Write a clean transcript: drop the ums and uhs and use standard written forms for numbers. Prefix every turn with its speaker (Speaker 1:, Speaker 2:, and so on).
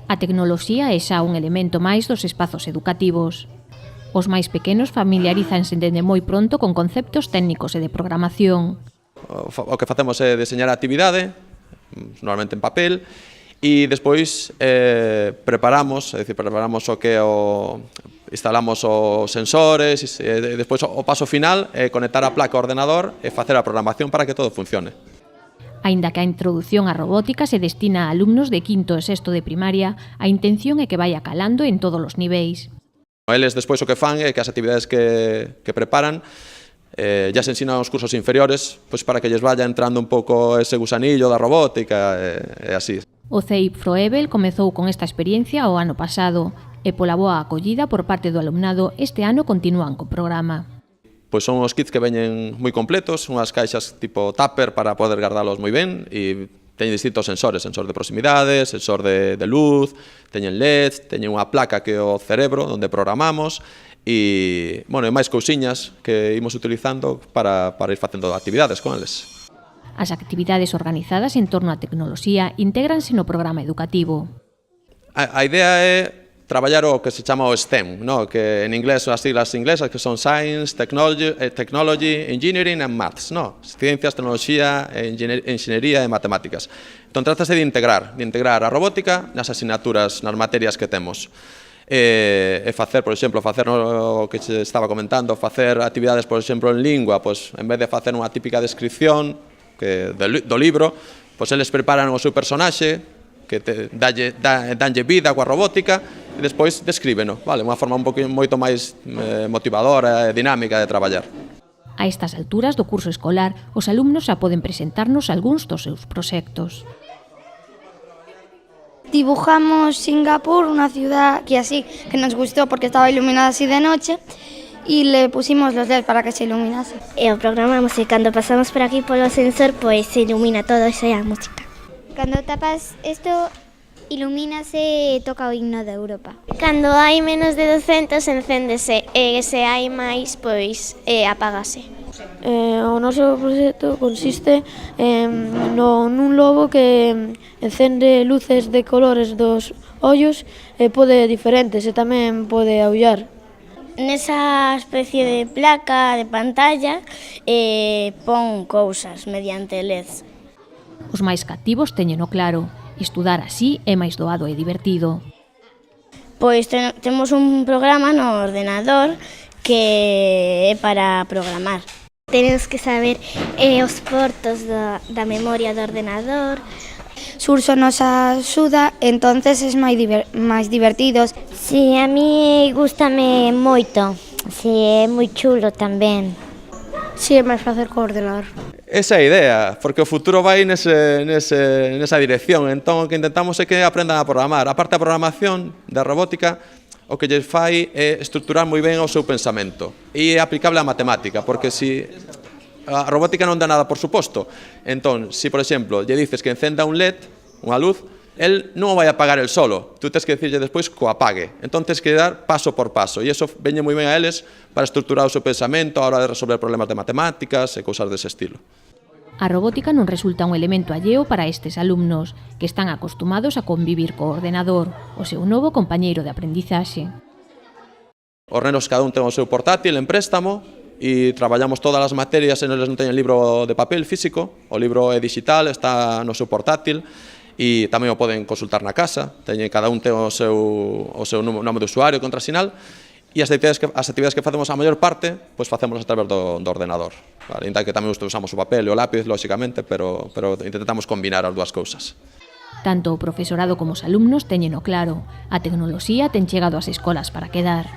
Speaker 1: A tecnoloxía é xa un elemento máis dos espazos educativos. Os máis pequenos familiarízanse dende moi pronto con conceptos técnicos e de programación.
Speaker 2: O que facemos é deseñar a actividade, normalmente en papel, e despois preparamos o que instalamos os sensores, e despois o paso final é conectar a placa ao ordenador e facer a programación para que todo funcione.
Speaker 1: Aínda que a introdución á robótica se destina a alumnos de quinto e sexto de primaria, a intención é que vaya calando en todos os niveis.
Speaker 2: Eles despois o que fan é que as actividades que preparan ya se ensinan aos cursos inferiores pois para que lles vaya entrando un pouco ese gusanillo da robótica e así.
Speaker 1: O CEIP Froebel comezou con esta experiencia o ano pasado e pola boa acollida por parte do alumnado este ano continúan co programa.
Speaker 2: Pois son os kits que veñen moi completos, unhas caixas tipo tupper para poder guardalos moi ben e teñen distintos sensores, sensor de proximidade, sensor de luz, teñen LEDs, teñen unha placa que é o cerebro onde programamos e, bueno, máis cousiñas que imos utilizando para ir facendo actividades con eles.
Speaker 1: As actividades organizadas en torno á tecnoloxía intégranse no programa educativo.
Speaker 2: A idea é traballar o que se chama o STEM, no? Que en inglés son as siglas inglesas que son Science, Technology, Engineering and Maths, no? Ciencias, tecnoloxía, enxeñería e matemáticas. Entón, trátase de integrar a robótica nas asignaturas, nas materias que temos. E facer, por exemplo, o que se estaba comentando, facer actividades, por exemplo, en lingua, pois, en vez de facer unha típica descripción do libro, pois eles preparan o seu personaxe, que danlle vida coa robótica e despois descríbeno, vale? Unha forma moito máis motivadora e dinámica de traballar.
Speaker 1: A estas alturas do curso escolar, os alumnos xa poden presentarnos algúns dos seus proxectos.
Speaker 3: Dibujamos Singapur, una ciudad que nos gustó porque estaba iluminada así de noche, y le pusimos los LEDs para que se iluminase.
Speaker 4: E o programamos e cando pasamos por aquí polo sensor, pois se ilumina todo e a música.
Speaker 5: Cando tapas isto, ilumínase e toca o himno de Europa.
Speaker 4: Cando hai menos de 200 encéndese e se hai máis, pois apágase.
Speaker 6: O noso proxecto consiste nun lobo que encende luces de colores dos ollos e pode diferentes e tamén pode aullar.
Speaker 4: Nesa especie de placa, de pantalla, pon cousas mediante LEDs.
Speaker 1: Os máis cativos teñeno claro. Estudar así é máis doado e divertido.
Speaker 4: Pois temos un programa no ordenador que é para programar. Temos que saber os portos da memoria do ordenador.
Speaker 3: Surso nos axuda, entonces é máis divertidos.
Speaker 5: Si, a mí gústame moito. Si, é moi chulo tamén.
Speaker 6: Si, é máis fácil co ordenador.
Speaker 2: Esa é a idea, porque o futuro vai nesa dirección. Entón, o que intentamos é que aprendan a programar. A parte da programación, da robótica, o que lles fai é estruturar moi ben o seu pensamento. E é aplicable á matemática, porque se a robótica non dá nada por suposto. Entón, se, por exemplo, lle dices que encenda un LED, unha luz, el non o vai apagar el solo. Tú tens que dicirlle despois que o apague. Entón, tens que dar paso por paso. E iso veñe moi ben a eles para estruturar o seu pensamento a hora de resolver problemas de matemáticas e cousas dese estilo.
Speaker 1: A robótica non resulta un elemento alleo para estes alumnos, que están acostumados a convivir co ordenador, o seu novo compañeiro de aprendizaxe.
Speaker 2: Os nenos cada un ten o seu portátil en préstamo e traballamos todas as materias e eles non teñen libro de papel físico, o libro é digital, está no seu portátil e tamén o poden consultar na casa, cada un ten o seu nome de usuario, contrasinal, e as actividades que facemos a maior parte, pois facemos a través do ordenador. Ainda que tamén usamos o papel e o lápiz, lóxicamente, pero intentamos combinar as dúas cousas.
Speaker 1: Tanto o profesorado como os alumnos teñeno claro. A tecnoloxía ten chegado ás escolas para quedar.